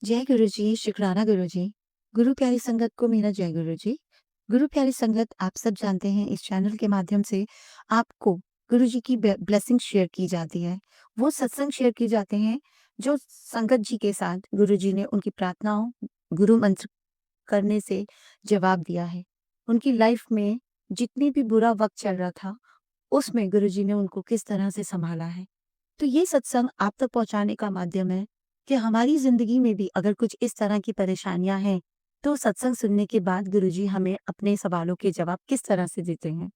जय गुरु जी, शुकराना गुरु जी। गुरु प्यारी संगत को मेरा जय गुरु जी। गुरु प्यारी संगत, आप सब जानते हैं इस चैनल के माध्यम से आपको गुरु जी की ब्लेसिंग शेयर की जाती है। वो सत्संग शेयर किए जाते हैं जो संगत जी के साथ गुरु जी ने उनकी प्रार्थनाओं, गुरु मंत्र करने से जवाब दिया है। उनकी लाइफ में जितनी भी बुरा वक़्त चल रहा था, उसमें गुरु जी ने उनको किस तरह से सँभाला है। तो ये सत्संग आप तक पहुँचाने का माध्यम है कि हमारी ज़िंदगी में भी अगर कुछ इस तरह की परेशानियाँ हैं, तो सत्संग सुनने के बाद गुरुजी हमें अपने सवालों के जवाब किस तरह से देते हैं।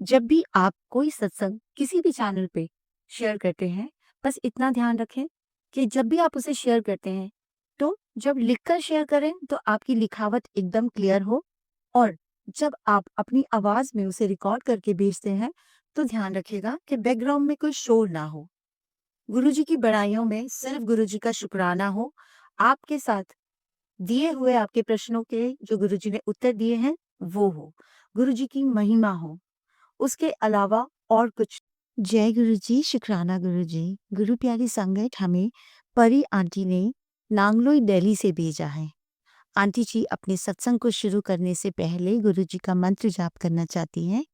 जब भी आप कोई सत्संग किसी भी चैनल पे शेयर करते हैं, बस इतना ध्यान रखें कि जब भी आप उसे शेयर करते हैं, तो जब लिखकर शेयर करें तो आपकी लिखावट एकदम क्लियर हो, और जब आप अपनी आवाज़ में उसे रिकॉर्ड करके भेजते हैं, तो ध्यान रखिएगा कि बैकग्राउंड में कोई शोर ना हो। गुरुजी की बड़ाइयों में सिर्फ गुरुजी का शुक्राना हो, आपके साथ दिए हुए आपके प्रश्नों के जो गुरुजी ने उत्तर दिए हैं, वो हो। गुरुजी की महिमा हो, उसके अलावा और कुछ। जय गुरुजी, शुक्राना गुरुजी। गुरु प्यारी संगत हमें परी आंटी ने नांगलोई दिल्ली से भेजा है। आंटी जी अपने सत्संग को शुरू करने से पहले गुरुजी का मंत्र जाप करना चाहती हैं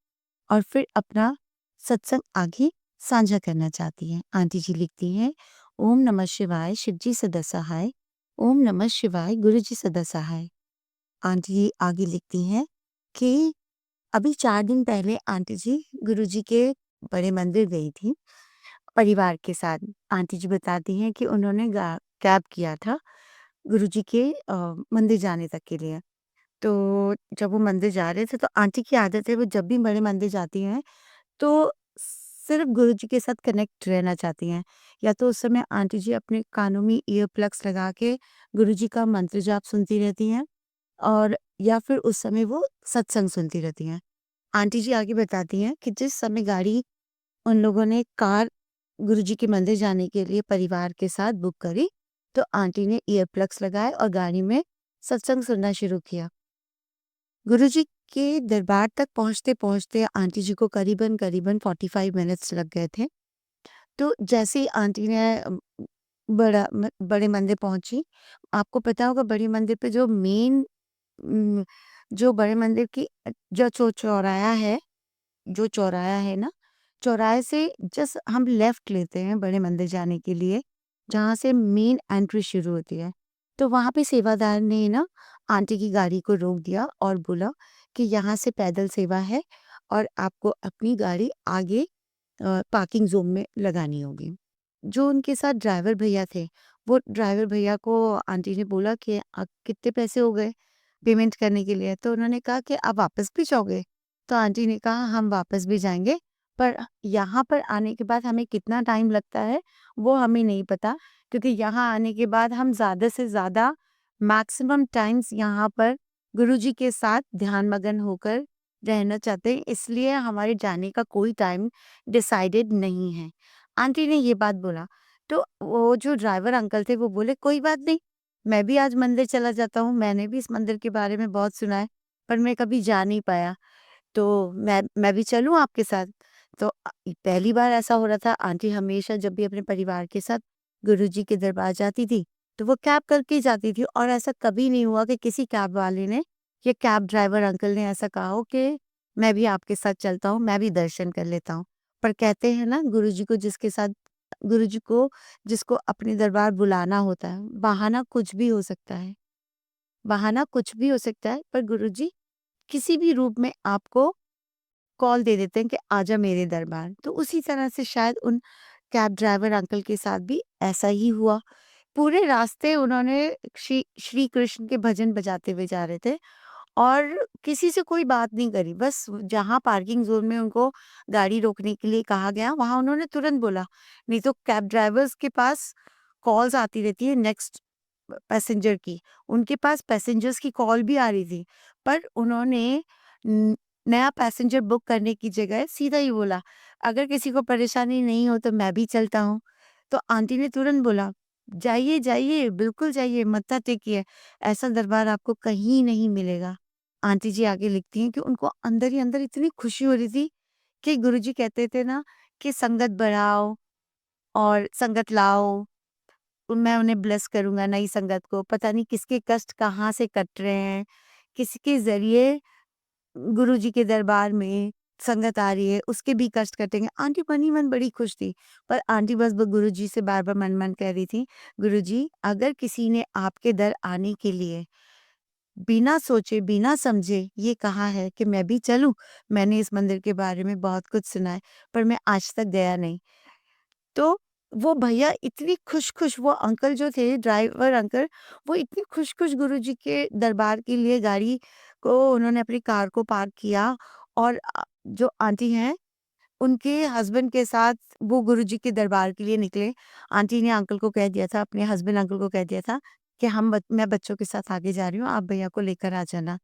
और फिर अपना सत्संग आगे साझा करना चाहती हैं। आंटी जी लिखती हैं, ओम नमः शिवाय, शिव जी सदा सहाय। ओम नमः शिवाय, गुरु जी सदा सहाय। आंटी जी आगे लिखती हैं कि अभी 4 दिन पहले आंटी जी गुरु जी के बड़े मंदिर गई थी परिवार के साथ। आंटी जी बताती हैं कि उन्होंने कैब किया था गुरु जी के मंदिर जाने तक के लिए। तो जब वो मंदिर जा रहे थे तो आंटी की आदत है, वो जब भी बड़े मंदिर जाती हैं तो सिर्फ गुरुजी के साथ कनेक्ट रहना चाहती हैं। या तो उस समय आंटी जी अपने कानों में ईयर प्लग्स लगा के गुरुजी का मंत्र जाप सुनती रहती हैं, और या फिर उस समय वो सत्संग सुनती रहती हैं। आंटी जी आगे बताती हैं कि जिस समय गाड़ी उन लोगों ने कार गुरुजी के मंदिर जाने के लिए परिवार के साथ बुक करी, तो आंटी ने ईयर प्लग्स लगाए और गाड़ी में सत्संग सुनना शुरू किया। गुरुजी के दरबार तक पहुँचते-पहुँचते आंटी जी को करीबन 45 मिनट्स लग गए थे। तो जैसे ही आंटी ने बड़े मंदिर पहुँची, आपको पता होगा बड़े मंदिर पे जो मेन जो बड़े मंदिर की जो चौराहा है, जो चौराहा है ना, चौराहे से जस्ट हम लेफ्ट लेते हैं बड़े मंदिर जाने के लिए, जहाँ से मेन एंट्री शुरू होती है। तो वहाँ पे सेवादार ने ना आंटी की गाड़ी को रोक दिया और बोला कि यहाँ से पैदल सेवा है और आपको अपनी गाड़ी आगे पार्किंग ज़ोन में लगानी होगी। जो उनके साथ ड्राइवर भैया थे, वो ड्राइवर भैया को आंटी ने बोला कि कितने पैसे हो गए पेमेंट करने के लिए? तो उन्होंने कहा कि आप वापस भी जाओगे? तो आंटी ने कहा हम वापस भी जाएँगे, पर यहाँ पर आने के बाद हमें कितना टाइम लगता है, वो हमें नहीं पता, क्योंकि यहाँ आने के बाद हम ज़्यादा से ज़्यादा मैक्सिमम टाइम्स यहाँ पर गुरुजी के साथ ध्यान-मग्न होकर रहना चाहते हैं, इसलिए हमारे जाने का कोई टाइम डिसाइडेड नहीं है। आंटी ने ये बात बोला, तो वो जो ड्राइवर अंकल थे वो बोले, कोई बात नहीं, मैं भी आज मंदिर चला जाता हूँ, मैंने भी इस मंदिर के बारे में बहुत सुना है, पर मैं कभी जा नहीं पाया, तो मैं भी चलूँ आपके साथ? तो पहली बार ऐसा हो रहा था, आंटी हमेशा जब भी अपने परिवार के साथ गुरुजी के दरबार जाती थी, तो वो कैब करके ही जाती थी, और ऐसा कभी नहीं हुआ कि किसी कैब वाले ने या कैब ड्राइवर अंकल ने ऐसा कहा हो कि मैं भी आपके साथ चलता हूँ, मैं भी दर्शन कर लेता हूँ। पर कहते हैं ना, गुरुजी को जिसको अपने दरबार बुलाना होता है, बहाना कुछ भी हो सकता है, पर गुरुजी किसी भी रूप में आपको कॉल दे देते हैं कि आजा मेरे दरबार। तो उसी तरह से शायद उन कैब ड्राइवर अंकल के साथ भी ऐसा ही हुआ। पूरे रास्ते उन्होंने श्री कृष्ण के भजन बजाते हुए जा रहे थे और किसी से कोई बात नहीं करी। बस जहाँ पार्किंग ज़ोन में उनको गाड़ी रोकने के लिए कहा गया, वहाँ उन्होंने तुरंत बोला। नहीं तो कैब ड्राइवर्स के पास कॉल्स आती रहती है नेक्स्ट पैसेंजर की। उनके पास पैसेंजर्स की कॉल भी आ रही थी, पर उन्होंने न नया पैसेंजर बुक करने की जगह सीधा ही बोला, "अगर किसी को परेशानी नहीं हो तो मैं भी चलता हूँ।" तो आंटी ने तुरंत बोला, "जाइए, जाइए, बिल्कुल जाइए, मत्था टेकिए, ऐसा दरबार आपको कहीं नहीं मिलेगा।" आंटी जी आगे लिखती हैं कि उनको अंदर ही अंदर इतनी खुशी हो रही थी कि गुरुजी कहते थे ना कि संगत बढ़ाओ और संगत लाओ, मैं उन्हें ब्लेस करूँगा नई संगत को, पता नहीं किसके कष्ट कहाँ से कट रहे हैं, किसके ज़रिए गुरुजी के दरबार में संगत आ रही है, उसके भी कष्ट कटेंगे। आंटी मन ही मन बड़ी खुश थी, पर आंटी बस ब गुरुजी से बार-बार मन-मन कह रही थी, "गुरुजी, अगर किसी ने आपके दर आने के लिए बिना सोचे, बिना समझे ये कहा है कि मैं भी चलूँ, मैंने इस मंदिर के बारे में बहुत कुछ सुना है, पर मैं आज तक गया नहीं।" तो वो भैया इतनी खुश-खुश, वो अंकल जो थे ड्राइवर अंकल, वो इतनी खुश-खुश गुरुजी के दरबार के लिए गाड़ी को उन्होंने अपनी कार को पार्क किया और जो आंटी हैं, उनके हस्बैंड के साथ वो गुरुजी के दरबार के लिए निकले। आंटी ने अंकल को कह दिया था, अपने हस्बैंड अंकल को कह दिया था कि मैं बच्चों के साथ आगे जा रही हूँ, आप भैया को लेकर आ जाना।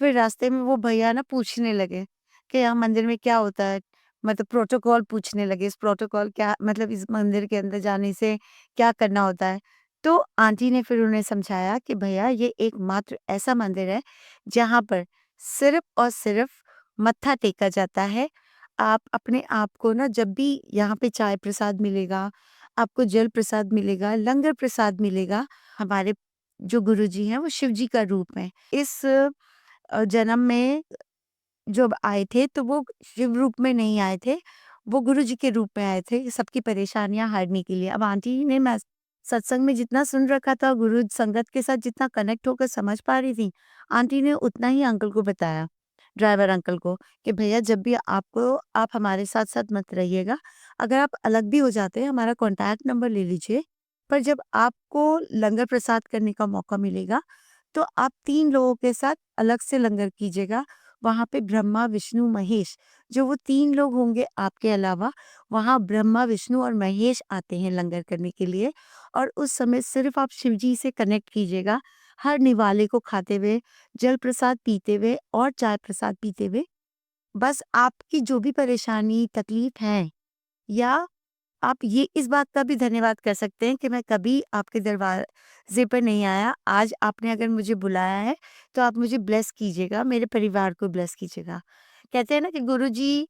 फिर रास्ते में वो भैया ना पूछने लगे कि यहाँ मंदिर में क्या होता है? मतलब प्रोटोकॉल पूछने लगे, इस प्रोटोकॉल क्या मतलब, इस मंदिर के अंदर जाने से क्या करना होता है? तो आंटी ने फिर उन्हें समझाया कि भैया ये एकमात्र ऐसा मंदिर है जहाँ पर सिर्फ़ और सिर्फ़ मत्था टेका जाता है। आप अपने आप को ना जब भी यहाँ पे चाय प्रसाद मिलेगा, आपको जल प्रसाद मिलेगा, लंगर प्रसाद मिलेगा, हमारे जो गुरुजी हैं वो शिव जी का रूप है। इस जन्म में जब आए थे तो वो शिव रूप में नहीं आए थे, वो गुरुजी के रूप में आए थे सबकी परेशानियाँ हरने के लिए। अब आंटी ने मैं सत्संग में जितना सुन रखा था, गुरु संगत के साथ जितना कनेक्ट होकर समझ पा रही थी, आंटी ने उतना ही अंकल को बताया, ड्राइवर अंकल को, कि भैया जब भी आपको आप हमारे साथ-साथ मत रहिएगा, अगर आप अलग भी हो जाते हैं हमारा कॉन्टैक्ट नंबर ले लीजिए, पर जब आपको लंगर प्रसाद करने का मौका मिलेगा, तो आप 3 लोगों के साथ अलग से लंगर कीजिएगा। वहाँ पे ब्रह्मा, विष्णु, महेश, जो वो 3 लोग होंगे आपके अलावा, वहाँ ब्रह्मा, विष्णु और महेश आते हैं लंगर करने के लिए, और उस समय सिर्फ़ आप शिव जी से कनेक्ट कीजिएगा, हर निवाले को खाते हुए, जल प्रसाद पीते हुए और चाय प्रसाद पीते हुए। बस आपकी जो भी परेशानी, तकलीफ़ है, या आप ये इस बात का भी धन्यवाद कर सकते हैं कि मैं कभी आपके दरवाज़े पर नहीं आया। आज आपने अगर मुझे बुलाया है, तो आप मुझे ब्लेस कीजिएगा, मेरे परिवार को ब्लेस कीजिएगा। कहते हैं ना कि गुरुजी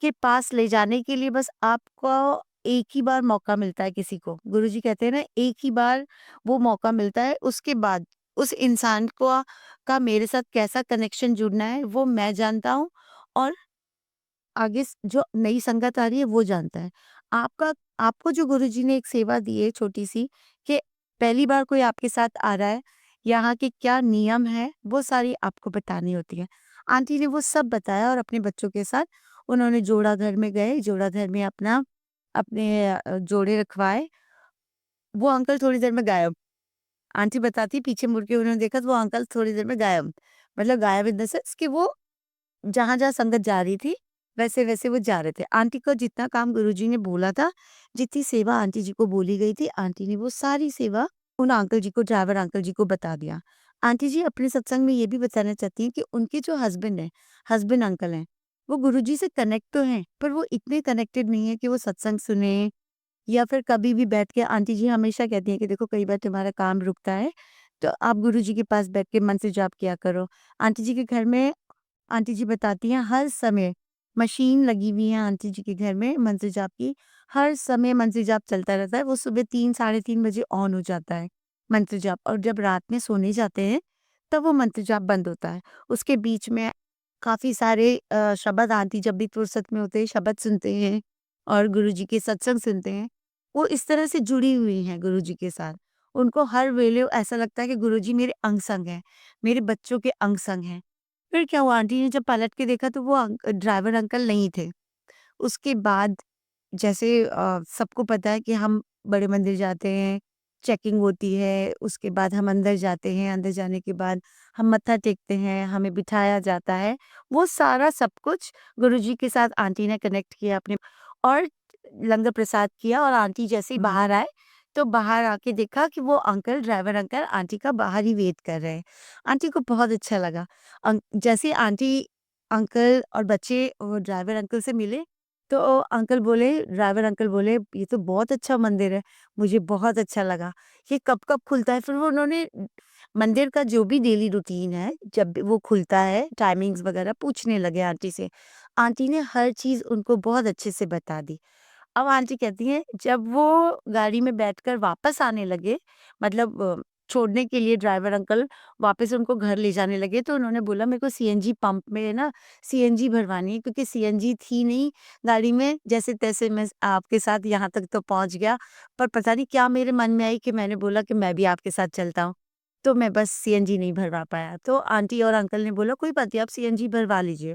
के पास ले जाने के लिए बस आपको एक ही बार मौका मिलता है किसी को। गुरुजी कहते हैं ना, एक ही बार वो मौका मिलता है, उसके बाद उस इंसान को का मेरे साथ कैसा कनेक्शन जुड़ना है, वो मैं जानता हूँ, और आगे जो नई संगत आ रही है वो जानता है। आपका आपको जो गुरुजी ने एक सेवा दी है छोटी-सी, कि पहली बार कोई आपके साथ आ रहा है, यहाँ के क्या नियम हैं, वो सारी आपको बतानी होती है। आंटी ने वो सब बताया और अपने बच्चों के साथ उन्होंने जोड़ा घर में गए, जोड़ा घर में अपने जोड़े रखवाए। वो अंकल थोड़ी देर में गायब। आंटी बताती, पीछे मुड़ के उन्होंने देखा तो वो अंकल थोड़ी देर में गायब। मतलब गायब इन द सेंस कि वो जहाँ-जहाँ संगत जा रही थी, वैसे-वैसे वो जा रहे थे। आंटी को जितना काम गुरुजी ने बोला था, जितनी सेवा आंटी जी को बोली गई थी, आंटी ने वो सारी सेवा उन अंकल जी को, ड्राइवर अंकल जी को बता दिया। आंटी जी अपने सत्संग में ये भी बताना चाहती हैं कि उनके जो हस्बैंड हैं, हस्बैंड अंकल हैं, वो गुरुजी से कनेक्ट तो हैं, पर वो इतने कनेक्टेड नहीं है कि वो सत्संग सुने, या फिर कभी भी बैठ के, आंटी जी हमेशा कहती हैं कि देखो कई बार तुम्हारा काम रुकता है, तो आप गुरुजी के पास बैठ के मन से जाप किया करो। आंटी जी के घर में, आंटी जी बताती हैं, हर समय मशीन लगी हुई है आंटी जी के घर में मंत्र जाप की। हर समय मंत्र जाप चलता रहता है। वो सुबह 3 साढ़े 3 बजे ऑन हो जाता है मंत्र जाप, और जब रात में सोने जाते हैं तब वो मंत्र जाप बंद होता है। उसके बीच में काफ़ी सारे शब्द आंटी जब भी फुर्सत में होते हैं शब्द सुनते हैं और गुरुजी के सत्संग सुनते हैं। वो इस तरह से जुड़ी हुई हैं गुरुजी के साथ। उनको हर वेले ऐसा लगता है कि गुरुजी मेरे अंग-संग हैं, मेरे बच्चों के अंग-संग हैं। फिर क्या हुआ, आंटी ने जब पलट के देखा तो वो ड्राइवर अंकल नहीं थे। उसके बाद जैसे सबको पता है कि हम बड़े मंदिर जाते हैं, चेकिंग होती है, उसके बाद हम अंदर जाते हैं, अंदर जाने के बाद हम मत्था टेकते हैं, हमें बिठाया जाता है। वो सारा सब कुछ गुरुजी के साथ आंटी ने कनेक्ट किया अपने, और लंगर प्रसाद किया, और आंटी जैसे ही बाहर आए, तो बाहर आके देखा कि वो अंकल, ड्राइवर अंकल आंटी का बाहर ही वेट कर रहे हैं। आंटी को बहुत अच्छा लगा। जैसे ही आंटी, अंकल और बच्चे वो ड्राइवर अंकल से मिले, तो ड्राइवर अंकल बोले, "ये तो बहुत अच्छा मंदिर है, मुझे बहुत अच्छा लगा। ये कब-कब खुलता है?" फिर वो उन्होंने मंदिर का जो भी डेली रूटीन है, जब भी वो खुलता है, टाइमिंग्स वगैरह पूछने लगे आंटी से। आंटी ने हर चीज़ उनको बहुत अच्छे से बता दी। अब आंटी कहती हैं जब वो गाड़ी में बैठकर वापस आने लगे, मतलब छोड़ने के लिए ड्राइवर अंकल वापस उनको घर ले जाने लगे, तो उन्होंने बोला मेरे को सीएनजी पंप में ना सीएनजी भरवानी है, क्योंकि सीएनजी थी नहीं गाड़ी में। जैसे-तैसे मैं आपके साथ यहाँ तक तो पहुँच गया, पर पता नहीं क्या मेरे मन में आई कि मैंने बोला कि मैं भी आपके साथ चलता हूँ। तो मैं बस सीएनजी नहीं भरवा पाया। तो आंटी और अंकल ने बोला कोई बात नहीं, आप सीएनजी भरवा लीजिए।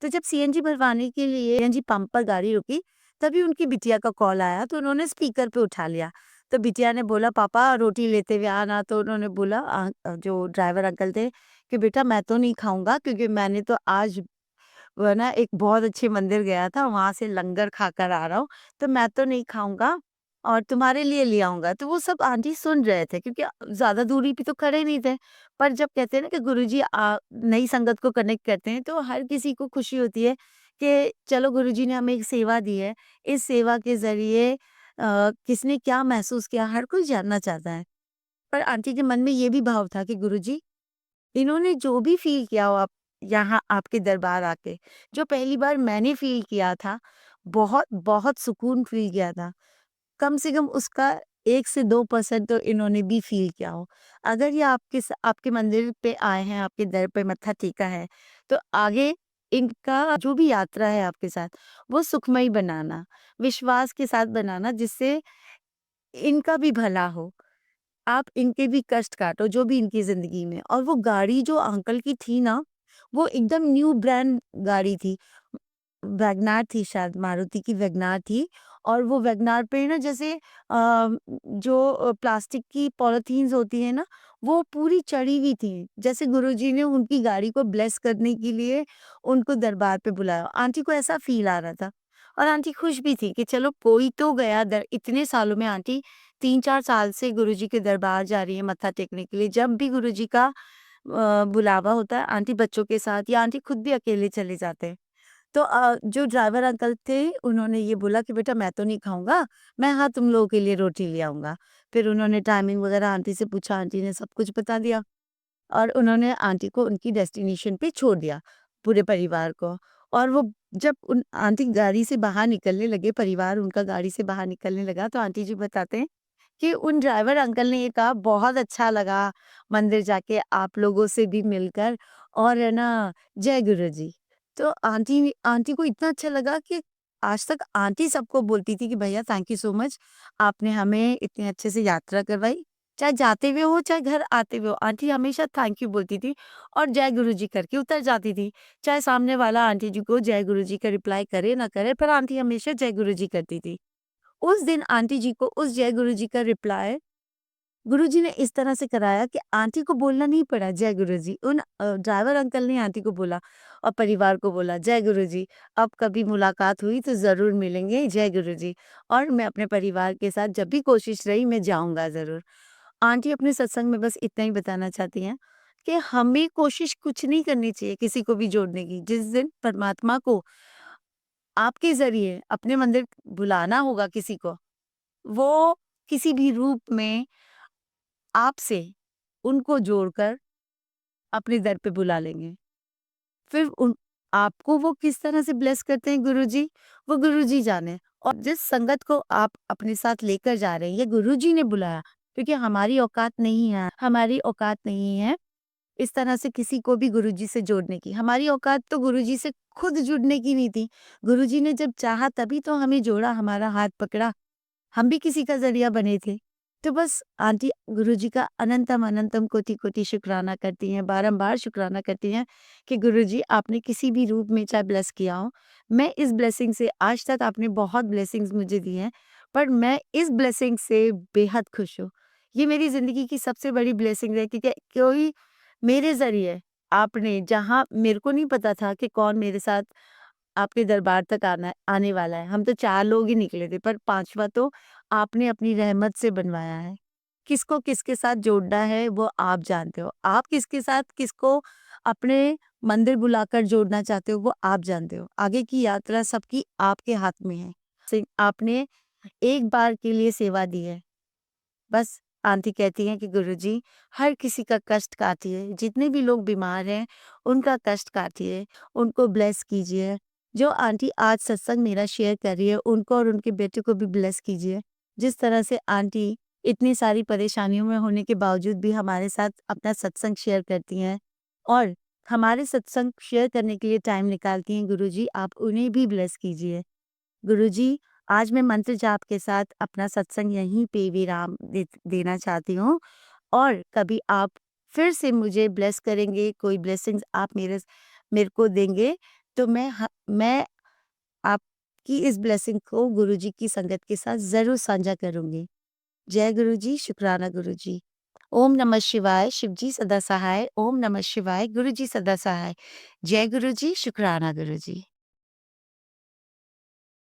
तो जब सीएनजी भरवाने के लिए सीएनजी पंप पर गाड़ी रुकी, तभी उनकी बिटिया का कॉल आया, तो उन्होंने स्पीकर पे उठा लिया। तो बिटिया ने बोला पापा रोटी लेते हुए आना, तो उन्होंने बोला जो ड्राइवर अंकल थे कि बेटा मैं तो नहीं खाऊँगा, क्योंकि मैंने तो आज वो ना एक बहुत अच्छे मंदिर गया था, वहाँ से लंगर खाकर आ रहा हूँ, तो मैं तो नहीं खाऊँगा और तुम्हारे लिए ले आऊँगा। तो वो सब आंटी सुन रहे थे, क्योंकि ज़्यादा दूरी पे तो खड़े नहीं थे। पर जब कहते हैं ना कि गुरुजी नई संगत को कनेक्ट करते हैं, तो हर किसी को खुशी होती है कि चलो गुरुजी ने हमें एक सेवा दी है, इस सेवा के ज़रिए किसने क्या महसूस किया, हर कोई जानना चाहता है। पर आंटी के मन में ये भी भाव था कि गुरुजी इन्होंने जो भी फ़ील किया हो आप यहाँ आपके दरबार आके, जो पहली बार मैंने फ़ील किया था, बहुत सुकून फ़ील किया था। कम से कम उसका 1 से 2% तो इन्होंने भी फ़ील किया हो। अगर ये आपके मंदिर पे आए हैं, आपके दर पे मत्था टेका है, तो आगे इनका जो भी यात्रा है आपके साथ, वो सुखमयी बनाना, विश्वास के साथ बनाना, जिससे इनका भी भला हो। आप इनके भी कष्ट काटो, जो भी इनकी ज़िंदगी में। और वो गाड़ी जो अंकल की थी ना, वो एकदम न्यू ब्रांड गाड़ी थी। वैगनआर थी, शायद मारुति की वैगनआर थी। और वो वैगनआर पे ना जैसे जो प्लास्टिक की पॉलीथीन्स होती है ना, वो पूरी चढ़ी हुई थी। जैसे गुरुजी ने उनकी गाड़ी को ब्लेस करने के लिए उनको दरबार पे बुलाया। आंटी को ऐसा फ़ील आ रहा था और आंटी खुश भी थी कि चलो कोई तो गया दर इतने सालों में आंटी 3-4 साल से गुरुजी के दरबार जा रही है मत्था टेकने के लिए। जब भी गुरुजी का बुलावा होता है, आंटी बच्चों के साथ या आंटी खुद भी अकेले चले जाते हैं। तो जो ड्राइवर अंकल थे, उन्होंने ये बोला कि बेटा मैं तो नहीं खाऊँगा, मैं हाँ तुम लोगों के लिए रोटी ले आऊँगा। फिर उन्होंने टाइमिंग वगैरह आंटी से पूछा, आंटी ने सब कुछ बता दिया और उन्होंने आंटी को उनकी डेस्टिनेशन पे छोड़ दिया, पूरे परिवार को। और वो जब उन आंटी गाड़ी से बाहर निकलने लगे, परिवार उनका गाड़ी से बाहर निकलने लगा, तो आंटी जी बताते हैं कि उन ड्राइवर अंकल ने ये कहा बहुत अच्छा लगा मंदिर जाके आप लोगों से भी मिलकर, और है ना जय गुरु जी। तो आंटी आंटी को इतना अच्छा लगा कि आज तक आंटी सबको बोलती थी कि भैया थैंक यू सो मच, आपने हमें इतने अच्छे से यात्रा करवाई। चाहे जाते हुए हो, चाहे घर आते हुए हो, आंटी हमेशा थैंक यू बोलती थी और जय गुरु जी करके उतर जाती थी। चाहे सामने वाला आंटी जी को जय गुरु जी का रिप्लाई करे ना करे, पर आंटी हमेशा जय गुरु जी करती थी। उस दिन आंटी जी को उस जय गुरु जी का रिप्लाई गुरुजी ने इस तरह से कराया कि आंटी को बोलना नहीं पड़ा जय गुरुजी। उन ड्राइवर अंकल ने आंटी को बोला और परिवार को बोला जय गुरुजी, अब कभी मुलाकात हुई तो ज़रूर मिलेंगे, जय गुरुजी। और मैं अपने परिवार के साथ जब भी कोशिश रही मैं जाऊँगा ज़रूर। आंटी अपने सत्संग में बस इतना ही बताना चाहती हैं कि हमें कोशिश कुछ नहीं करनी चाहिए किसी को भी जोड़ने की। जिस दिन परमात्मा को आपके ज़रिए अपने मंदिर बुलाना होगा किसी को, वो किसी भी रूप में आपसे उनको जोड़कर अपने दर पे बुला लेंगे। फिर उन आपको वो किस तरह से ब्लेस करते हैं गुरुजी, वो गुरुजी जाने। और जिस संगत को आप अपने साथ लेकर जा रहे हैं, ये गुरुजी ने बुलाया, क्योंकि हमारी औकात नहीं है इस तरह से किसी को भी गुरुजी से जोड़ने की। हमारी औकात तो गुरुजी से खुद जुड़ने की नहीं थी। गुरुजी ने जब चाहा तभी तो हमें जोड़ा, हमारा हाथ पकड़ा। हम भी किसी का ज़रिया बने थे। तो बस आंटी गुरुजी का अनंतम अनंतम कोटि-कोटि शुक्राना करती हैं, बारंबार शुक्राना करती हैं कि गुरुजी आपने किसी भी रूप में चाहे ब्लेस किया हो, मैं इस ब्लेसिंग से आज तक आपने बहुत ब्लेसिंग्स मुझे दी हैं, पर मैं इस ब्लेसिंग से बेहद खुश हूँ। ये मेरी ज़िंदगी की सबसे बड़ी ब्लेसिंग है, क्योंकि कोई मेरे ज़रिए आपने जहाँ मेरे को नहीं पता था कि कौन मेरे साथ आपके दरबार तक आने वाला है। हम तो 4 लोग ही निकले थे, पर 5वां तो आपने अपनी रहमत से बनवाया है। किसको किसके साथ जोड़ना है वो आप जानते हो। आप किसके साथ किसको अपने मंदिर बुलाकर जोड़ना चाहते हो वो आप जानते हो। आगे की यात्रा सबकी आपके हाथ में है। आपने एक बार के लिए सेवा दी है। बस आंटी कहती हैं कि गुरुजी हर किसी का कष्ट काटिए, जितने भी लोग बीमार हैं उनका कष्ट काटिए, उनको ब्लेस कीजिए। जो आंटी आज सत्संग मेरा शेयर कर रही है, उनको और उनके बेटे को भी ब्लेस कीजिए। जिस तरह से आंटी इतनी सारी परेशानियों में होने के बावजूद भी हमारे साथ अपना सत्संग शेयर करती हैं और हमारे सत्संग शेयर करने के लिए टाइम निकालती हैं, गुरुजी आप उन्हें भी ब्लेस कीजिए। गुरुजी, आज मैं मंत्र जाप के साथ अपना सत्संग यहीं पे विराम देना चाहती हूँ और कभी आप फिर से मुझे ब्लेस करेंगे, कोई ब्लेसिंग्स आप मेरे को देंगे, तो मैं आपकी इस ब्लेसिंग को गुरुजी की संगत के साथ ज़रूर साझा करूँगी। जय गुरुजी, शुक्राना गुरुजी। ओम नमः शिवाय, शिव जी सदा सहाय। ओम नमः शिवाय, गुरुजी सदा सहाय। जय गुरुजी, शुक्राना गुरुजी।